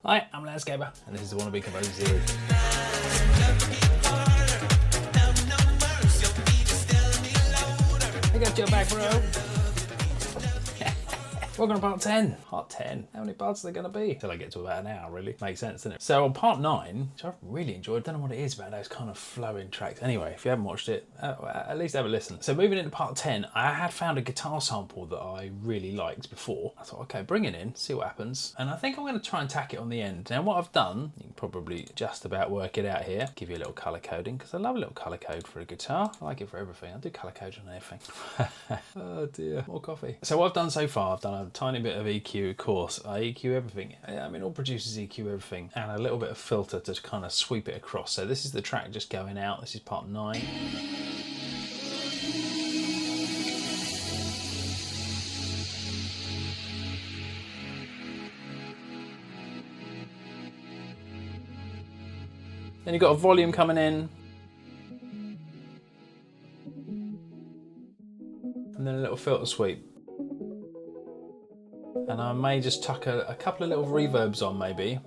Hi, I'm Landscaper, and this is the Wannabe Composer series. I got your back, bro. Welcome to part 10. Part 10. How many parts are there going to be? Till I get to about an hour, really. Makes sense, doesn't it? So on part 9, which I've really enjoyed, don't know what it is about those kind of flowing tracks. Anyway, if you haven't watched it, at least have a listen. So moving into part 10, I had found a guitar sample that I really liked before. I thought, okay, bring it in, see what happens. And I think I'm going to try and tack it on the end. Now what I've done, you can probably just about work it out here. Give you a little colour coding, because I love a little colour code for a guitar. I like it for everything. I do colour code on everything. Oh dear, more coffee. So what I've done so far, I've done a tiny bit of EQ, of course. I EQ everything. I mean, all producers EQ everything, and a little bit of filter to kind of sweep it across. So this is the track just going out. This is part 9. Then you've got a volume coming in. And then a little filter sweep. And I may just tuck a couple of little reverbs on, maybe.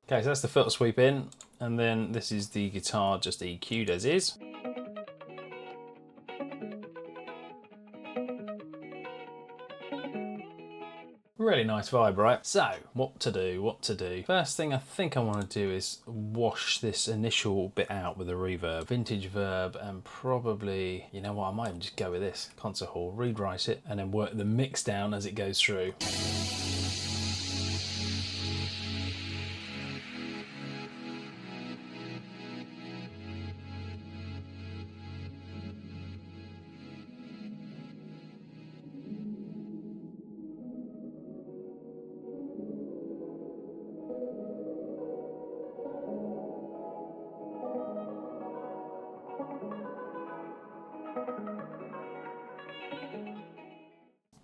Okay, so that's the filter sweep in, and then this is the guitar just EQ'd as is. Really nice vibe, right? So, what to do? First thing I think I want to do is wash this initial bit out with a reverb. Vintage verb, and probably, you know what, I might even just go with this. Concert hall, rewrite it, and then work the mix down as it goes through.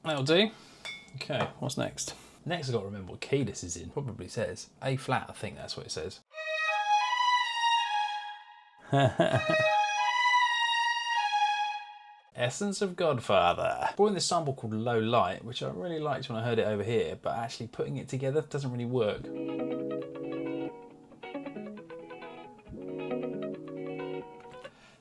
That'll do. Okay, what's next? Next I've got to remember what key this is in. Probably says A flat, I think that's what it says. Essence of Godfather. Brought in this sample called Low Light, which I really liked when I heard it over here, but actually putting it together doesn't really work.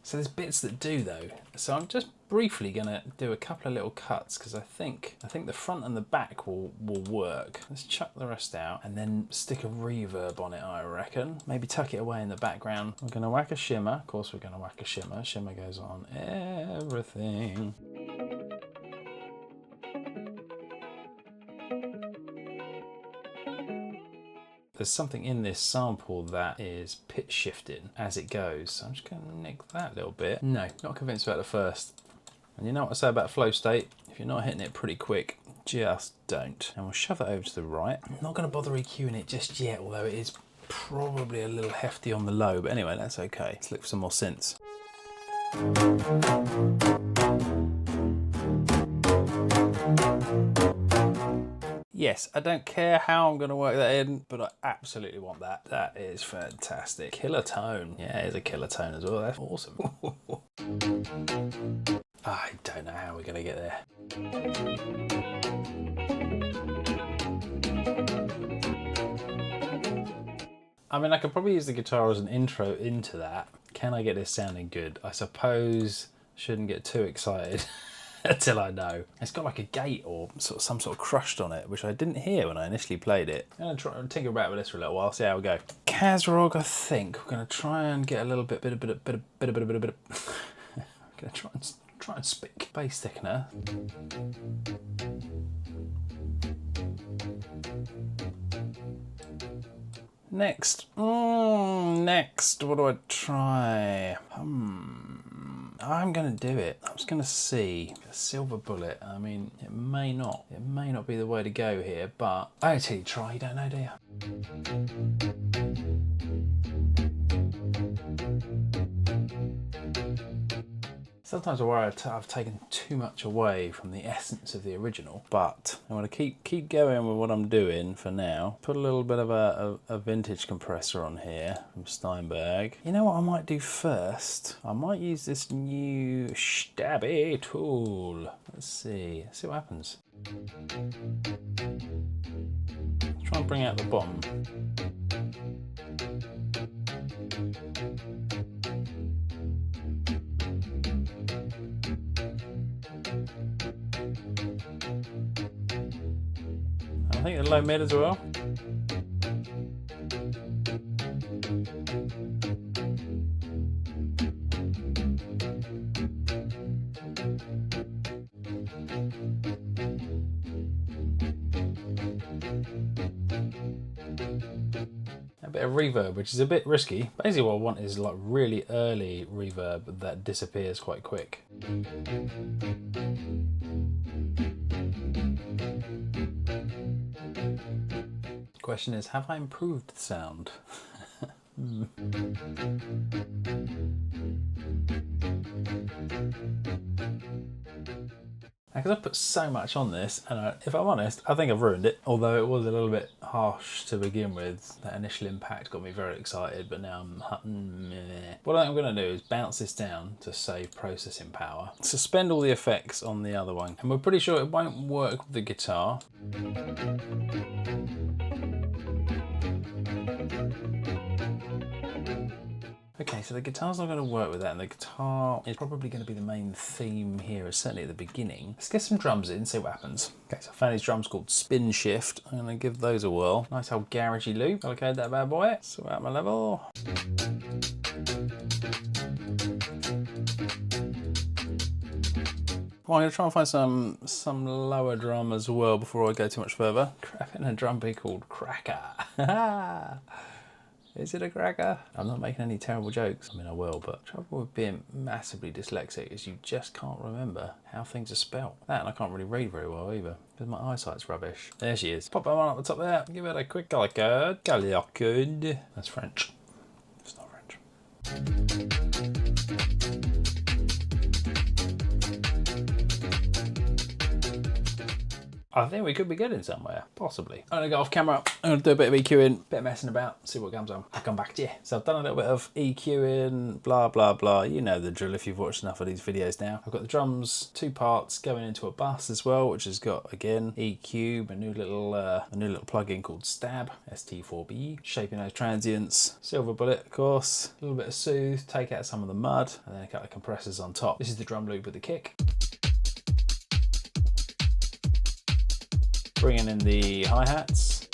So there's bits that do though. So I'm just briefly gonna do a couple of little cuts because I think the front and the back will work. Let's chuck the rest out and then stick a reverb on it, I reckon. Maybe tuck it away in the background. We're gonna whack a shimmer. Of course we're gonna whack a shimmer. Shimmer goes on everything. There's something in this sample that is pitch shifting as it goes. So I'm just going to nick that a little bit. No, not convinced about the first. And you know what I say about flow state? If you're not hitting it pretty quick, just don't. And we'll shove that over to the right. I'm not going to bother EQing it just yet, although it is probably a little hefty on the low. But anyway, that's okay. Let's look for some more synths. Yes, I don't care how I'm going to work that in, but I absolutely want that. That is fantastic. Killer tone. Yeah, it's a killer tone as well. That's awesome. I don't know how we're going to get there. I mean, I could probably use the guitar as an intro into that. Can I get this sounding good? I suppose I shouldn't get too excited. Until I know. It's got like a gate or some sort of crushed on it, which I didn't hear when I initially played it. I'm going to try and tinker about with this for a little while, see how we go. Kazrog, I think. We're going to try and get a little bit. I'm going to try and speak. Bass thickener. Next, what do I try? I'm going to do it. I'm just going to see. A silver bullet. I mean, it may not be the way to go here, but until you try, you don't know, do you? Sometimes I worry I've taken too much away from the essence of the original, but I'm going to keep going with what I'm doing for now. Put a little bit of a vintage compressor on here from Steinberg. You know what I might do first? I might use this new stabby tool. Let's see what happens. try and bring out the bottom. I think the low mid as well. A bit of reverb, which is a bit risky. Basically what I want is like really early reverb that disappears quite quick. Question is, have I improved the sound? Because I've put so much on this, and if I'm honest, I think I've ruined it. Although it was a little bit harsh to begin with. That initial impact got me very excited, but now I'm meh. What I'm going to do is bounce this down to save processing power. Suspend all the effects on the other one. And we're pretty sure it won't work with the guitar. Okay, so the guitar's not going to work with that, and the guitar is probably going to be the main theme here, certainly at the beginning. Let's get some drums in, see what happens. Okay, so I found these drums called Spin Shift. I'm going to give those a whirl. Nice old garagey loop. Okay, that bad boy. Sort out my level. Well, I'm going to try and find some lower drum as well before I go too much further. Crapping a drum beat called Cracker. Is it a cracker? I'm not making any terrible jokes. I mean, I will, but the trouble with being massively dyslexic is you just can't remember how things are spelt. That, and I can't really read very well either, because my eyesight's rubbish. There she is. Pop that one up the top there. Give it a quick gallicard. Gallicard. That's French. It's not French. I think we could be getting somewhere, possibly. I'm gonna go off camera, I'm gonna do a bit of EQing, bit of messing about, see what comes on. I'll come back to you. So I've done a little bit of EQing, blah, blah, blah. You know the drill if you've watched enough of these videos now. I've got the drums, 2 parts going into a bus as well, which has got, again, EQ, a new little plugin called Stab, ST4B, shaping those transients, silver bullet, of course, a little bit of Soothe, take out some of the mud, and then a couple of compressors on top. This is the drum loop with the kick. Bringing in the hi-hats,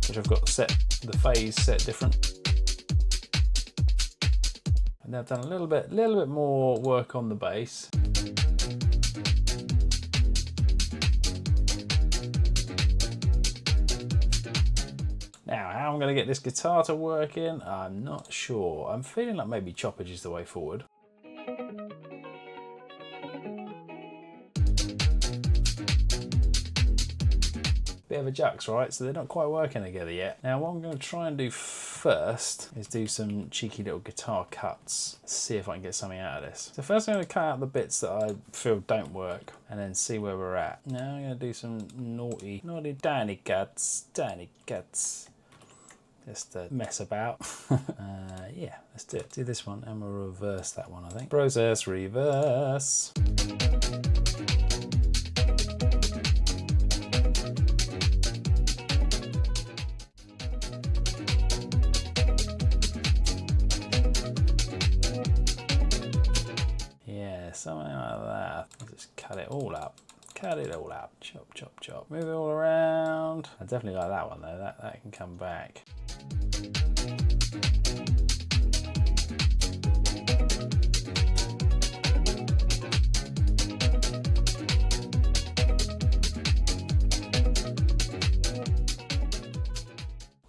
which I've got set, the phase set different. And then I've done a little bit more work on the bass. Now, how I'm going to get this guitar to work in, I'm not sure. I'm feeling like maybe chopage is the way forward. Bit of a jux, right? So they're not quite working together yet. Now what I'm going to try and do first is do some cheeky little guitar cuts. See if I can get something out of this. So first I'm going to cut out the bits that I feel don't work and then see where we're at. Now I'm going to do some naughty tiny cuts. Just to mess about. Yeah, let's do it. Do this one and we'll reverse that one, I think. Process, reverse. Something like that. I'll just cut it all up. Cut it all up. Chop, chop, chop. Move it all around. I definitely like that one though. That can come back.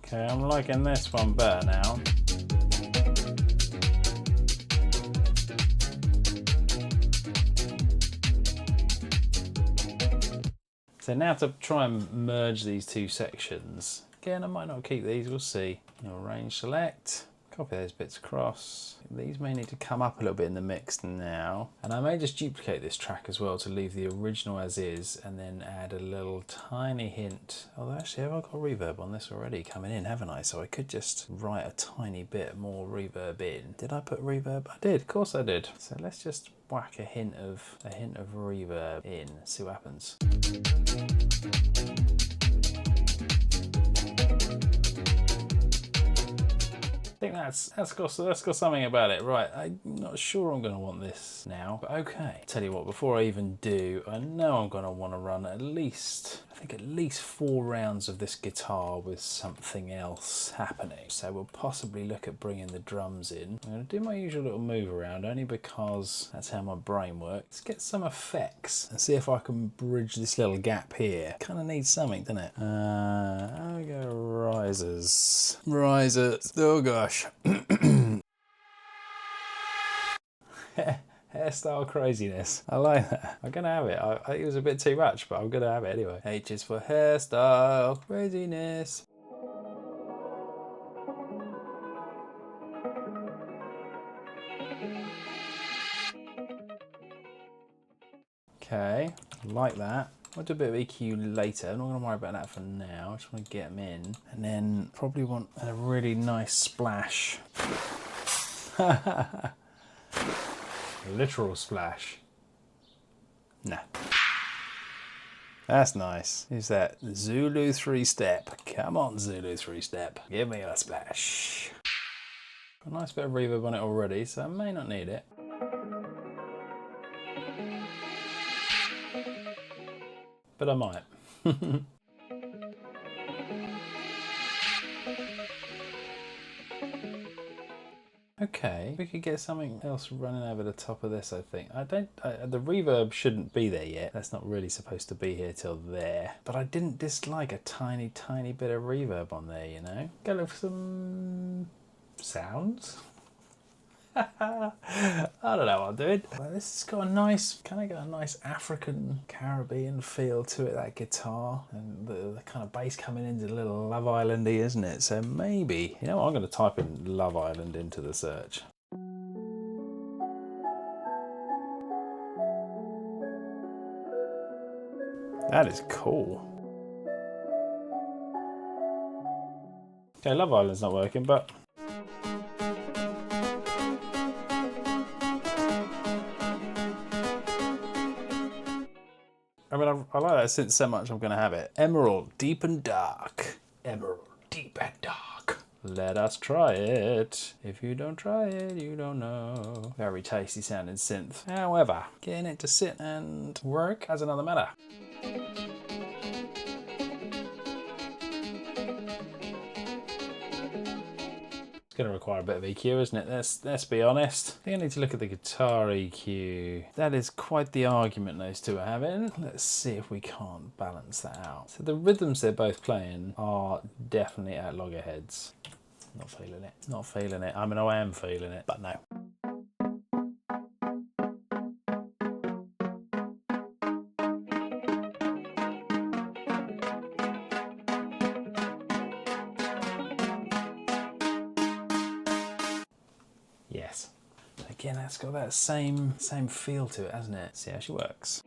Okay, I'm liking this one better now. So now to try and merge these two sections. Again, I might not keep these, we'll see. Arrange, select, copy those bits across. These may need to come up a little bit in the mix now. And I may just duplicate this track as well to leave the original as is and then add a little tiny hint. Although actually, I've got reverb on this already coming in, haven't I? So I could just write a tiny bit more reverb in. Did I put reverb? I did, of course I did. So let's just whack a hint of reverb in, see what happens. I think that's got something about it. Right, I'm not sure I'm going to want this now, but okay. Tell you what, before I even do, I know I'm going to want to run at least 4 rounds of this guitar with something else happening. So we'll possibly look at bringing the drums in. I'm going to do my usual little move around, only because that's how my brain works. Let's get some effects and see if I can bridge this little gap here. Kind of needs something, doesn't it? There we go, risers. Oh gosh. Hairstyle craziness. I like that. I'm gonna have it. I think it was a bit too much, but I'm gonna have it anyway. H is for hairstyle craziness. Okay, like that. I'll do a bit of EQ later. I'm not going to worry about that for now. I just want to get them in. And then probably want a really nice splash. Literal splash. Nah. That's nice. Who's that? Zulu 3-step. Come on, Zulu 3-step. Give me a splash. Got a nice bit of reverb on it already, so I may not need it. But I might. Okay, we could get something else running over the top of this, I think. The reverb shouldn't be there yet. That's not really supposed to be here till there. But I didn't dislike a tiny, tiny bit of reverb on there, you know? Go look for some sounds. I don't know what I'm doing. Well, this has got a nice, kind of African Caribbean feel to it, that guitar. And the kind of bass coming into a little Love Islandy, isn't it? So maybe, you know what, I'm going to type in Love Island into the search. That is cool. Okay, Love Island's not working, but... I mean, I like that synth so much I'm going to have it. Emerald, deep and dark. Emerald, deep and dark. Let us try it. If you don't try it, you don't know. Very tasty sounding synth. However, getting it to sit and work has another matter. Going to require a bit of EQ, isn't it? Let's be honest. I think I need to look at the guitar EQ. That is quite the argument those two are having. Let's see if we can't balance that out. So the rhythms they're both playing are definitely at loggerheads. Not feeling it. Not feeling it. I mean, I am feeling it, but no. Yes. Again, that's got that same feel to it, hasn't it? See how she works.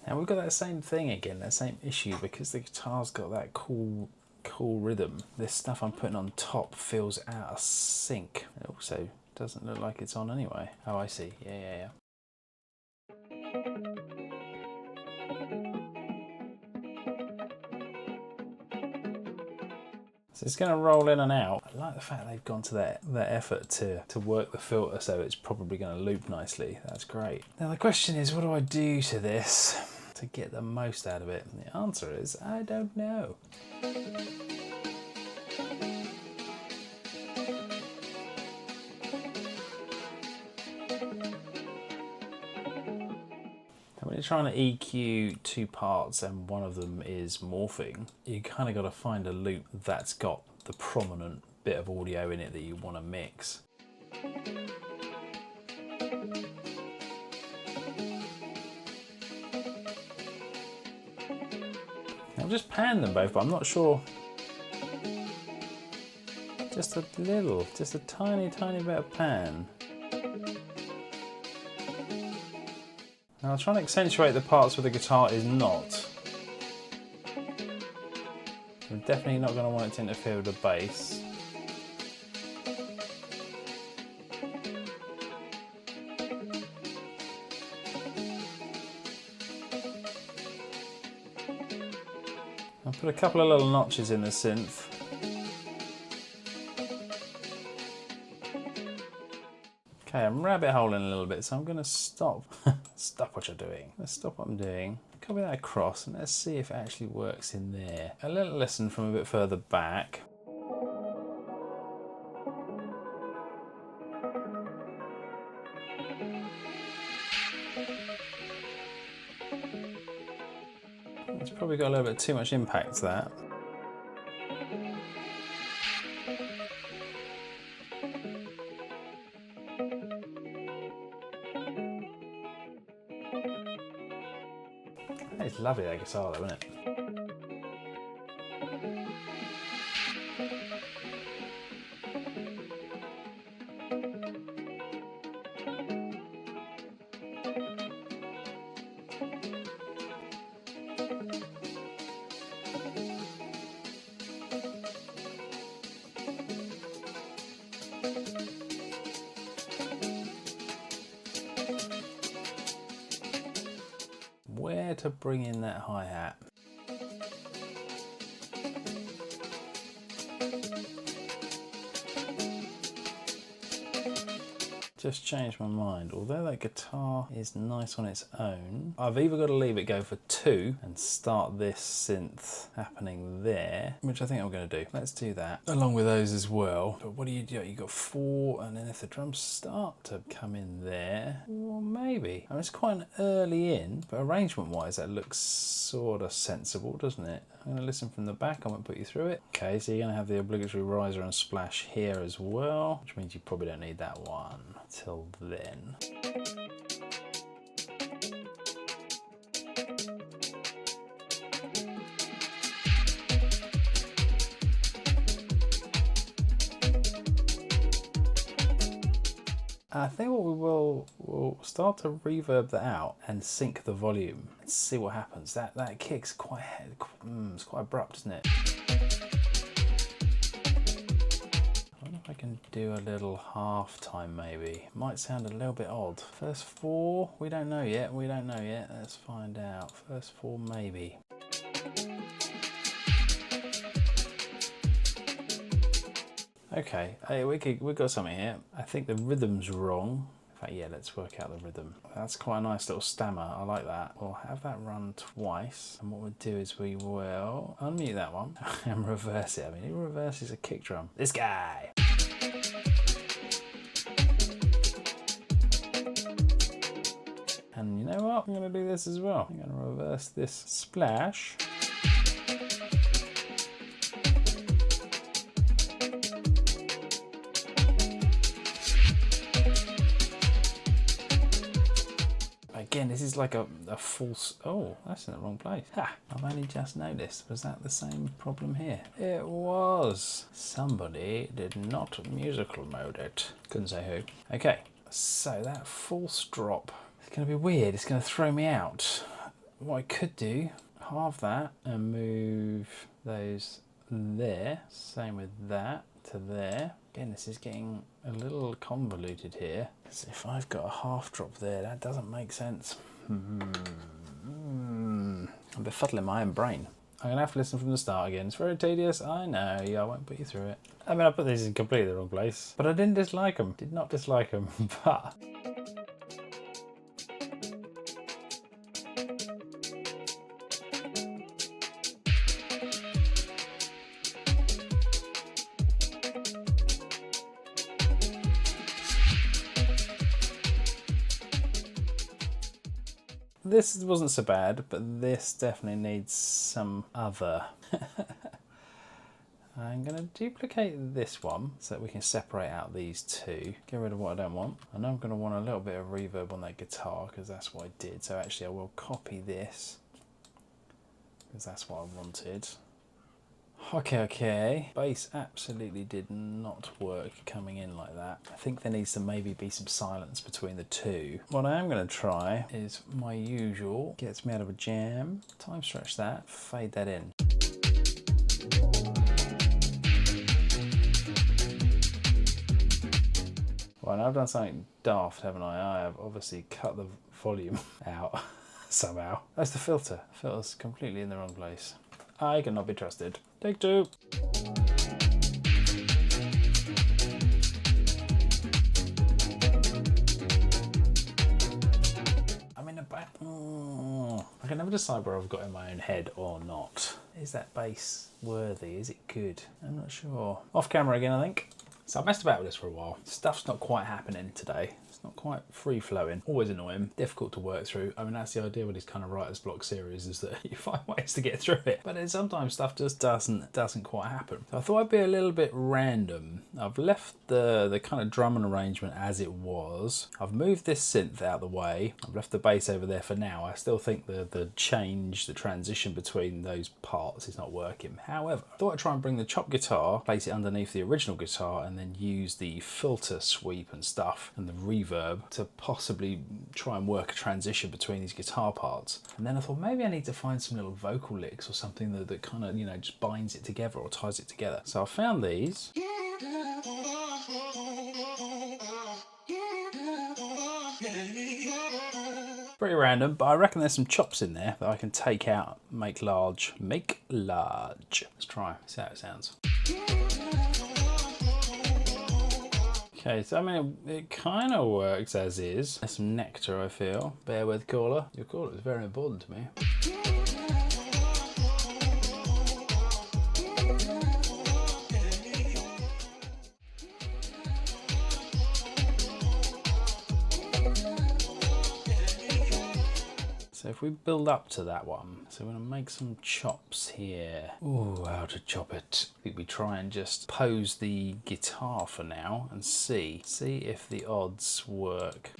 Now we've got that same thing again, that same issue, because the guitar's got that cool rhythm. This stuff I'm putting on top feels out of sync. It also doesn't look like it's on anyway. Oh, I see. Yeah. So it's going to roll in and out. I like the fact they've gone to that effort to work the filter so it's probably going to loop nicely. That's great. Now the question is, what do I do to this to get the most out of it? And the answer is, I don't know. When you're trying to EQ two parts and one of them is morphing, you kind of got to find a loop that's got the prominent bit of audio in it that you want to mix. I've just panned them both, but I'm not sure. Just a little, just a tiny, tiny bit of pan. Now I'll try and accentuate the parts where the guitar is not. I'm definitely not going to want it to interfere with the bass. I'll put a couple of little notches in the synth. Okay, I'm rabbit holing a little bit, so I'm going to stop. Stop what you're doing. Let's stop what I'm doing. Copy that across and let's see if it actually works in there. A little listen from a bit further back. It's probably got a little bit too much impact, that. It's lovely, that guitar though, isn't it? Where to bring in that hi-hat? Just changed my mind. Although that guitar is nice on its own, I've either got to leave it go for 2 and start this synth happening there, which I think I'm going to do. Let's do that along with those as well. But what do? You've got 4, and then if the drums start to come in there, well, maybe. I mean, it's quite an early in, but arrangement wise that looks sort of sensible, doesn't it? I'm going to listen from the back, I won't put you through it. Okay, so you're going to have the obligatory riser and splash here as well, which means you probably don't need that one till then. I think what we'll start to reverb that out and sync the volume and see what happens. That kick's quite it's quite abrupt, isn't it? I wonder if I can do a little half time maybe. Might sound a little bit odd. First 4, we don't know yet. Let's find out. First 4 maybe. Okay, hey, we got something here. I think the rhythm's wrong. In fact, yeah, let's work out the rhythm. That's quite a nice little stammer. I like that. We'll have that run twice. And what we'll do is we will unmute that one and reverse it. I mean, it reverses a kick drum. This guy. And you know what? I'm going to do this as well. I'm going to reverse this splash. Again, this is like a false... Oh, that's in the wrong place. Ha! I've only just noticed. Was that the same problem here? It was. Somebody did not musical mode it. Couldn't say who. Okay, so that false drop. It's going to be weird. It's going to throw me out. What I could do, halve that and move those there. Same with that to there. Again, this is getting a little convoluted here. Because if I've got a half drop there, that doesn't make sense. I'm befuddling my own brain. I'm going to have to listen from the start again. It's very tedious. I know. I won't put you through it. I mean, I put these in completely the wrong place. But I didn't dislike them. Did not dislike them. But... this wasn't so bad, but this definitely needs some other. I'm going to duplicate this one so that we can separate out these two. Get rid of what I don't want. I know I'm going to want a little bit of reverb on that guitar because that's what I did. So actually I will copy this because that's what I wanted. Okay. Bass absolutely did not work coming in like that. I think there needs to maybe be some silence between the two. What I am going to try is my usual, gets me out of a jam, time stretch that, fade that in. Well, and I've done something daft, haven't I? I have obviously cut the volume out somehow. That's the filter. The filter's completely in the wrong place. I cannot be trusted. Take two. I'm in a bad... I can never decide where I've got in my own head or not. Is that bass worthy? Is it good? I'm not sure. Off camera again, I think. So I messed about with this for a while. Stuff's not quite happening today. It's not quite free flowing. Always annoying, difficult to work through. I mean, that's the idea with these kind of writer's block series, is that you find ways to get through it. But then sometimes stuff just doesn't quite happen. So I thought I'd be a little bit random. I've left the kind of drum and arrangement as it was. I've moved this synth out of the way. I've left the bass over there for now. I still think the transition between those parts is not working. However, I thought I'd try and bring the chop guitar, place it underneath the original guitar, and then use the filter sweep and stuff and the reverb to possibly try and work a transition between these guitar parts. And then I thought maybe I need to find some little vocal licks or something that kind of, you know, just binds it together or ties it together. So I found these. Pretty random, but I reckon there's some chops in there that I can take out, make large. Let's try, see how it sounds. Okay, so I mean, it kind of works as is. There's some nectar, I feel. Bear with caller. Your caller is very important to me. So if we build up to that one, so we're going to make some chops here. Ooh, how to chop it. I think we try and just pose the guitar for now and see if the odds work.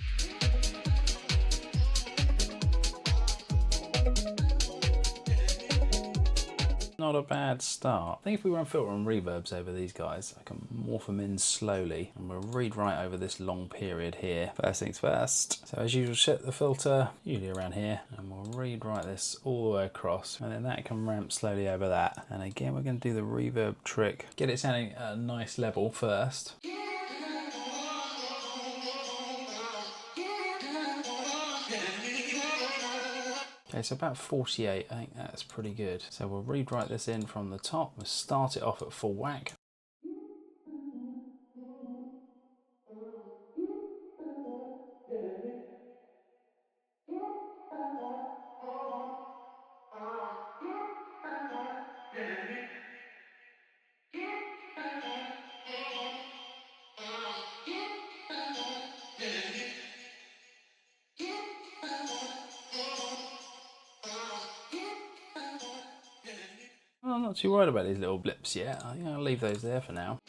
Not a bad start. I think if we run filter and reverbs over these guys, I can morph them in slowly, and we'll read right over this long period here. First things first. So as usual, set the filter, usually around here, and we'll read right this all the way across, and then that can ramp slowly over that. And again, we're going to do the reverb trick. Get it sounding at a nice level first. Okay, so about 48, I think that's pretty good. So we'll rewrite this in from the top. We'll start it off at full whack. Well, I'm not too worried about these little blips yet. I think I'll leave those there for now.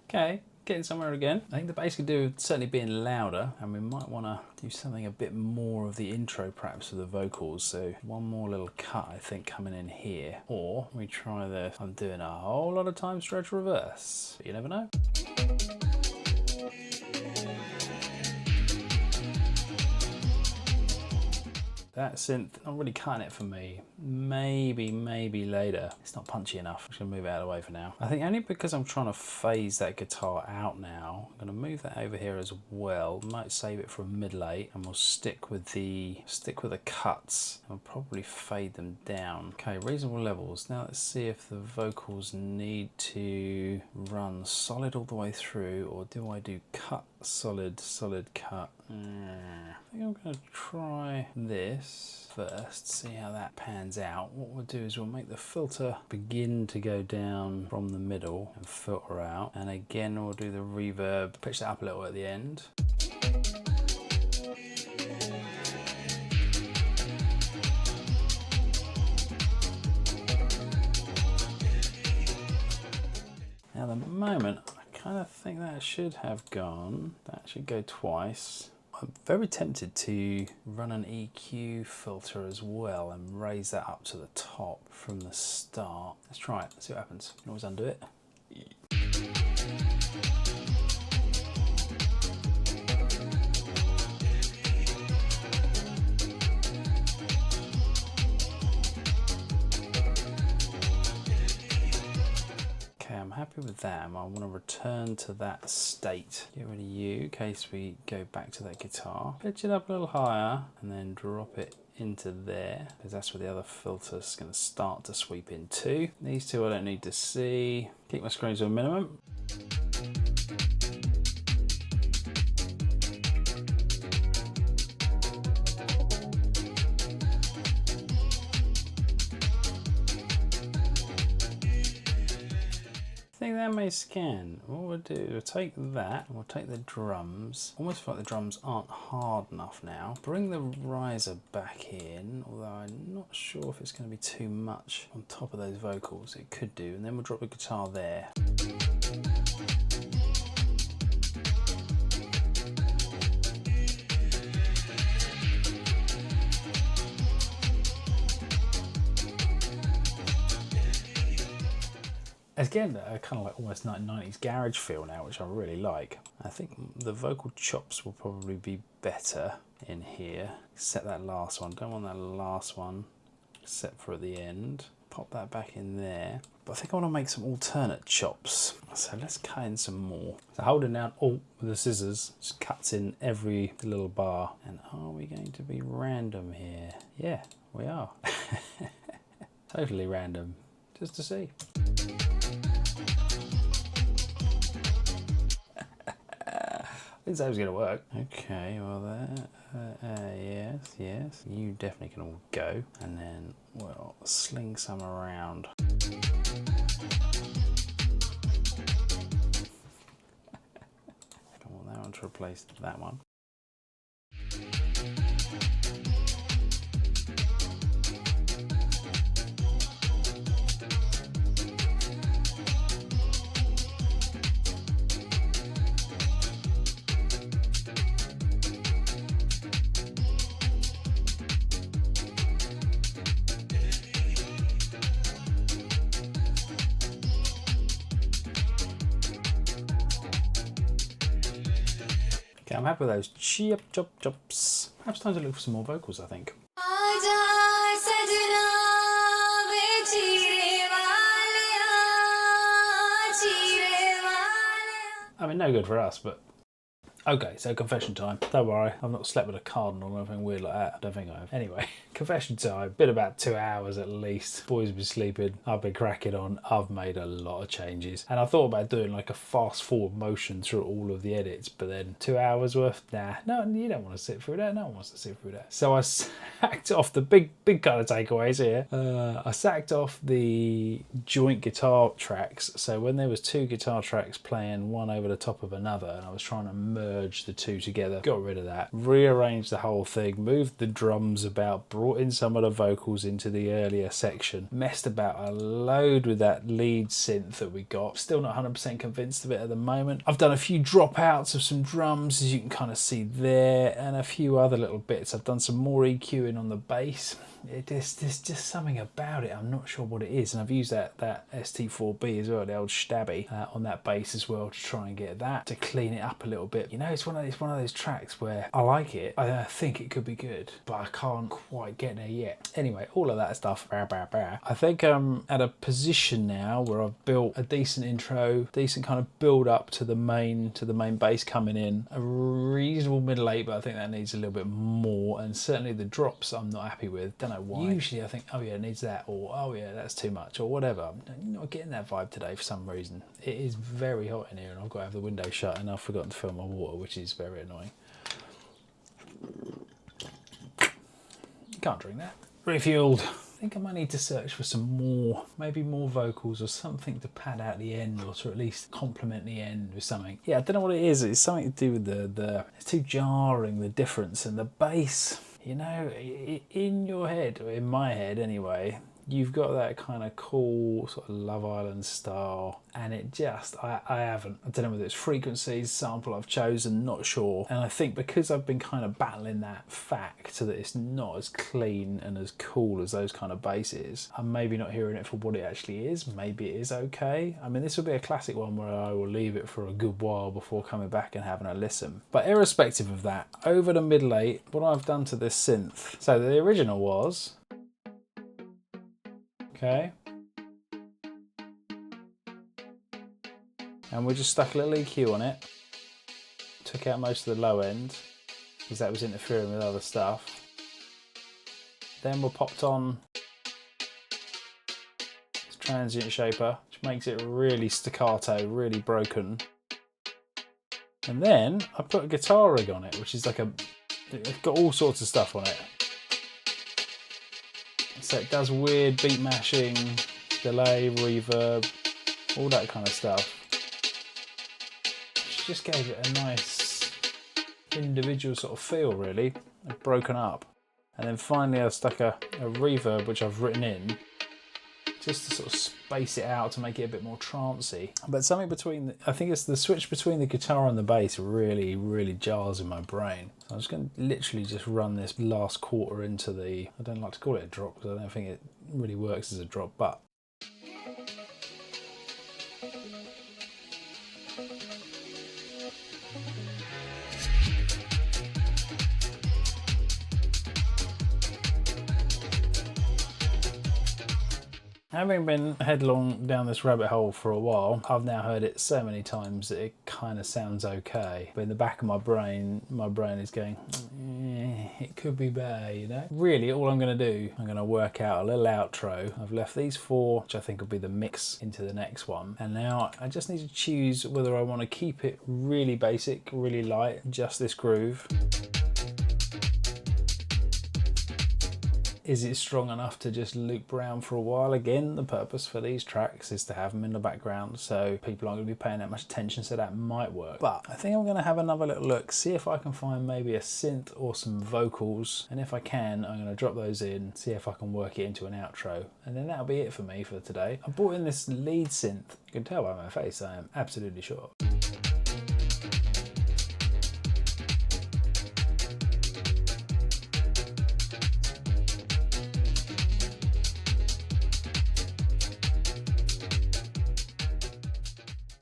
Okay, getting somewhere again. I think the bass could do with certainly being louder, and we might want to do something a bit more of the intro perhaps for the vocals. So one more little cut, I think, coming in here. Or we try this. I'm doing a whole lot of time stretch reverse, but you never know. That synth, not really cutting it for me. Maybe later. It's not punchy enough. I'm just gonna move it out of the way for now. I think only because I'm trying to phase that guitar out now. I'm gonna move that over here as well. Might save it for a mid-late, and we'll stick with the cuts. And we'll probably fade them down. Okay, reasonable levels. Now let's see if the vocals need to run solid all the way through, or do I do cut, solid, cut? I think I'm going to try this first, see how that pans out. What we'll do is we'll make the filter begin to go down from the middle and filter out. And again, we'll do the reverb, pitch that up a little at the end. at the moment, I kind of think that should have gone. That should go twice. I'm very tempted to run an EQ filter as well and raise that up to the top from the start. Let's try it, see what happens. You can always undo it. I'm happy with that. I want to return to that state. Get rid of you in case we go back to that guitar. Pitch it up a little higher and then drop it into there, because that's where the other filter's going to start to sweep into. These two I don't need to see. Keep my screens to a minimum. I think that may scan. What we'll do is we'll take that, and we'll take the drums. Almost feel like the drums aren't hard enough now. Bring the riser back in, although I'm not sure if it's going to be too much on top of those vocals. It could do, and then we'll drop the guitar there. Again, a kind of like almost 1990s garage feel now, which I really like. I think the vocal chops will probably be better in here. Set that last one, don't want that last one set for at the end. Pop that back in there. But I think I want to make some alternate chops. So let's cut in some more. So holding down Alt with the scissors, just cuts in every little bar. And are we going to be random here? Yeah, we are. Totally random, just to see. Didn't say it was going to work. Okay, well that, yes, you definitely can all go, and then we'll sling some around. Don't want that one to replace that one. Okay, I'm happy with those chops. Perhaps time to look for some more vocals, I think. I mean, no good for us, but... Okay, so confession time. Don't worry, I've not slept with a cardinal or anything weird like that. I don't think I have. Anyway, confession time. Been about 2 hours at least. Boys have been sleeping. I've been cracking on. I've made a lot of changes. And I thought about doing like a fast forward motion through all of the edits, but then 2 hours worth? Nah, no, you don't want to sit through that. No one wants to sit through that. So I sacked off the big kind of takeaways here. I sacked off the joint guitar tracks. So when there was 2 guitar tracks playing one over the top of another, and I was trying to merge the 2 together, got rid of that, rearranged the whole thing, moved the drums about, brought in some of the vocals into the earlier section, messed about a load with that lead synth that we got. Still not 100% convinced of it at the moment. I've done a few dropouts of some drums, as you can kind of see there, and a few other little bits. I've done some more EQing on the bass. There's just something about it, I'm not sure what it is, and I've used that ST4B as well, the old stabby, on that bass as well, to try and get that to clean it up a little bit. You know, it's one of those tracks where I like it, I think it could be good, but I can't quite get there yet. Anyway, all of that stuff, I think I'm at a position now where I've built a decent intro, decent kind of build up to the main bass coming in, a reasonable middle 8, but I think that needs a little bit more, and certainly the drops I'm not happy with. Don't know why. Usually I think, oh yeah, it needs that, or oh yeah, that's too much, or whatever. I'm not getting that vibe today for some reason. It is very hot in here, and I've got to have the window shut, and I've forgotten to fill my water, which is very annoying. Can't drink that. Refueled. I think I might need to search for some more, maybe more vocals or something to pad out the end, or to at least complement the end with something. Yeah, I don't know what it is. It's something to do with the it's too jarring, the difference, and the bass. You know, in your head, or in my head anyway, you've got that kind of cool sort of Love Island style, and it just, I don't know whether it's frequencies, sample I've chosen, not sure. And I think because I've been kind of battling that fact that it's not as clean and as cool as those kind of basses, I'm maybe not hearing it for what it actually is. Maybe it is okay. I mean, this will be a classic one where I will leave it for a good while before coming back and having a listen. But irrespective of that, over the middle 8, what I've done to this synth, so the original was, okay, and we just stuck a little EQ on it, took out most of the low end because that was interfering with other stuff. Then we popped on this transient shaper, which makes it really staccato, really broken. And then I put a guitar rig on it, which is like it's got all sorts of stuff on it. So it does weird beat mashing, delay, reverb, all that kind of stuff. Which just gave it a nice individual sort of feel, really, broken up. And then finally I stuck a reverb, which I've written in, just to sort of space it out to make it a bit more trancey. But something between, I think it's the switch between the guitar and the bass really, really jars in my brain. So I'm just going to literally just run this last quarter into the, I don't like to call it a drop because I don't think it really works as a drop, but having been headlong down this rabbit hole for a while, I've now heard it so many times that it kind of sounds okay. But in the back of my brain is going, it could be better, you know? Really, all I'm going to do, I'm going to work out a little outro. I've left these 4, which I think will be the mix into the next one. And now I just need to choose whether I want to keep it really basic, really light, just this groove. Is it strong enough to just loop around for a while? Again, the purpose for these tracks is to have them in the background so people aren't going to be paying that much attention, so that might work. But I think I'm going to have another little look, see if I can find maybe a synth or some vocals, and if I can, I'm going to drop those in, see if I can work it into an outro, and then that'll be it for me for today. I brought in this lead synth. You can tell by my face I am absolutely sure.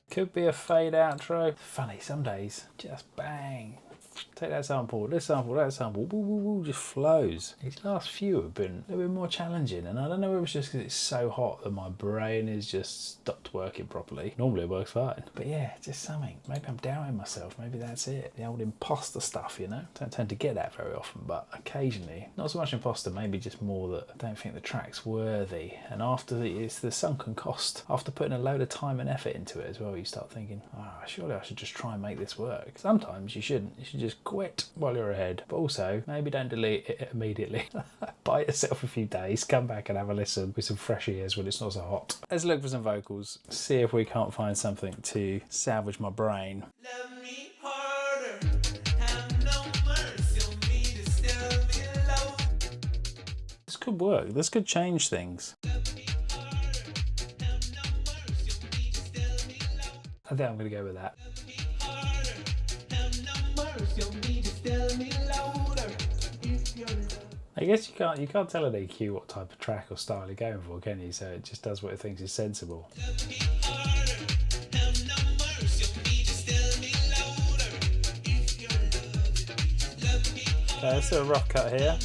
Could be a fade outro. Funny, some days, just bang. Take that sample, this sample, that sample, woo, woo, woo, just flows. These last few have been a little bit more challenging, and I don't know if it's just because it's so hot that my brain has just stopped working properly. Normally it works fine, but yeah, just something. Maybe I'm doubting myself, maybe that's it. The old imposter stuff, you know? Don't tend to get that very often, but occasionally. Not so much imposter, maybe just more that I don't think the track's worthy. And after it's the sunken cost, after putting a load of time and effort into it as well, you start thinking, surely I should just try and make this work. Sometimes you shouldn't. You should just quit while you're ahead, but also maybe don't delete it immediately. Buy yourself a few days, come back and have a listen with some fresh ears when it's not so hot. Let's look for some vocals, see if we can't find something to salvage my brain. Love me harder, have no mercy on me, just tell me love. This could work, this could change things. I think I'm going to go with that. I guess you can't tell an EQ what type of track or style you're going for, can you? So it just does what it thinks is sensible. Okay, let's do a rough cut here.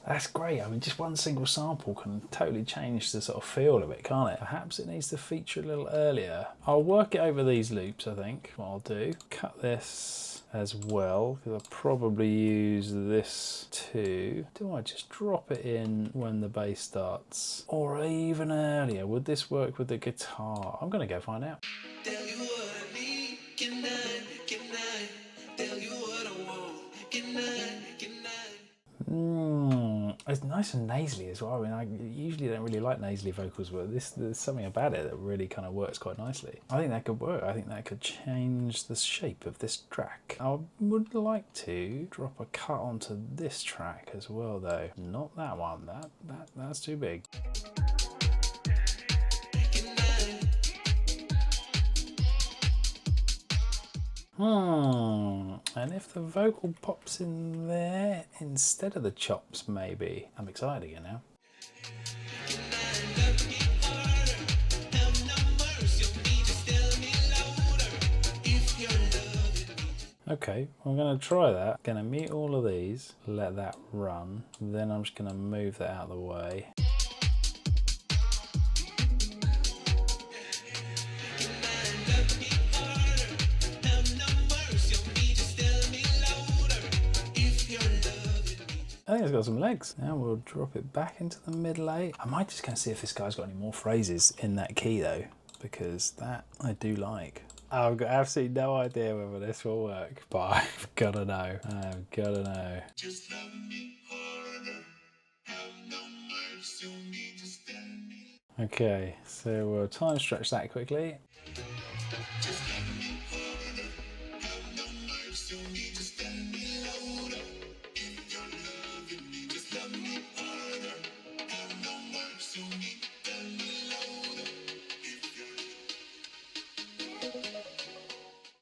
That's great. I mean, just one single sample can totally change the sort of feel of it, can't it? Perhaps it needs to feature a little earlier. I'll work it over these loops, I think, what I'll do. Cut this as well, because I'll probably use this too. Do I just drop it in when the bass starts? Or even earlier? Would this work with the guitar? I'm going to go find out. Tell you what I need, can I, tell you what I want, can I. It's nice and nasally as well. I mean, I usually don't really like nasally vocals, but there's something about it that really kind of works quite nicely. I think that could work. I think that could change the shape of this track. I would like to drop a cut onto this track as well, though. Not that one. That's too big. And if the vocal pops in there instead of the chops, maybe. I'm excited again now. Okay, I'm going to try that. Going to mute all of these, let that run. Then I'm just going to move that out of the way. I think it's got some legs. Now we'll drop it back into the middle eight. I might just go and see if this guy's got any more phrases in that key though, because that I do like. I've got absolutely no idea whether this will work, but I've got to know. I've got to know. Just love me harder. Have no mercy on me, just tell me. Okay, so we'll time stretch that quickly. Just love me harder. Have no mercy on me, just tell me louder. If you're loving me, just love me harder. Have no mercy on me, tell me louder.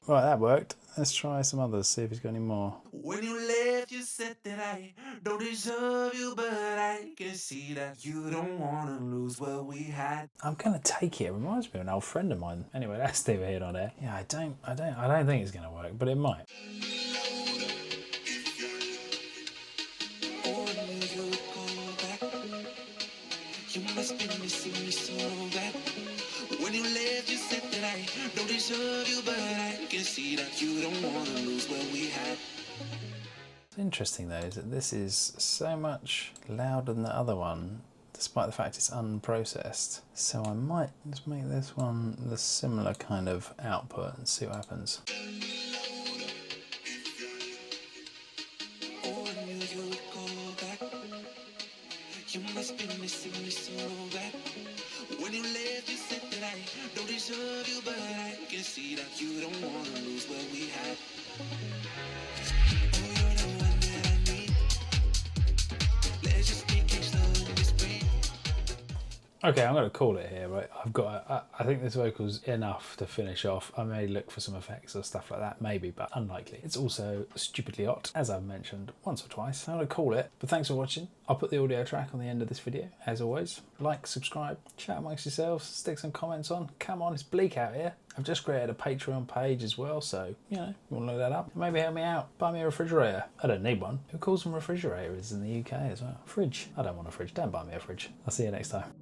Right, that worked. Let's try some others, see if he's got any more. When you left, you said that I don't deserve you, but I can see that you don't want to lose what we had. I'm gonna take it. It reminds me of an old friend of mine. Anyway, that's neither here nor there. Yeah, I don't think it's gonna work, but it might. You must be missing me so bad. When you left, you said that I don't deserve you, but I can see that you don't want to lose what we had. What's interesting though is that this is so much louder than the other one, despite the fact it's unprocessed. So I might just make this one the similar kind of output and see what happens. You must be missing me so bad. When you left, you said that I don't deserve you, but I can see that you don't want to lose what we had. Oh, you're the one that I need. Let's just take it slow in this break. Okay, I'm going to call it here, right? I think this vocal's enough to finish off. I may look for some effects or stuff like that, maybe, but unlikely. It's also stupidly hot, as I've mentioned once or twice. I'm going to call it, but thanks for watching. I'll put the audio track on the end of this video, as always. Like, subscribe, chat amongst yourselves, stick some comments on. Come on, it's bleak out here. I've just created a Patreon page as well, so, you know, you want to look that up. Maybe help me out. Buy me a refrigerator. I don't need one. Who calls them refrigerators in the UK as well? Fridge. I don't want a fridge. Don't buy me a fridge. I'll see you next time.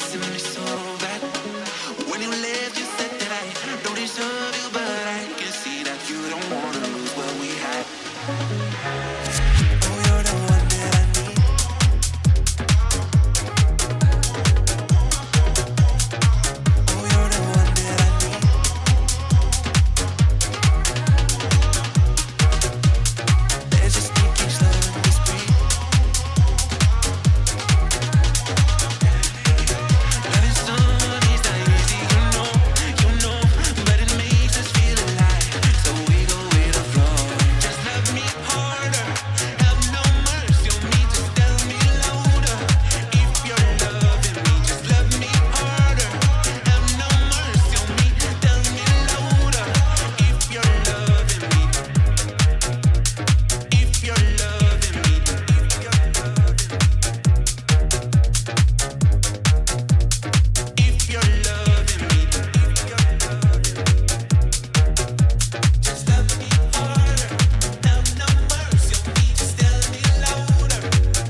missing me so bad. When you left, you said that I don't deserve you, but I can see that you don't wanna lose what we had. Oh, you're the one that I need. Oh, you're the one that I need. Let's just take it slow and just breathe. Loving someone is not easy, you know, but it makes us feel alive. So we go with the flow. Just love me harder, have no mercy on me, just tell me louder. If you're loving me, just love me harder, have no mercy on me, tell me louder. If you're loving me, if you're loving me, if you're loving me, if you're loving me, just love me harder, have no mercy on me, just tell me louder.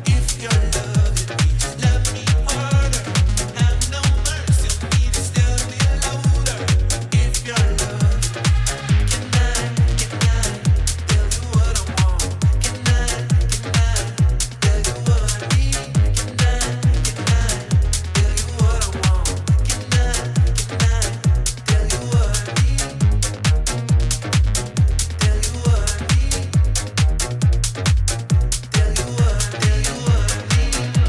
If you're loving me, just love me harder, have no mercy on me, just tell me louder. If you're loving me, can I tell you what I want? Can I tell you what I need? Can I tell you what I want? Can I tell you what I need? Tell you what I need. Tell you what I need.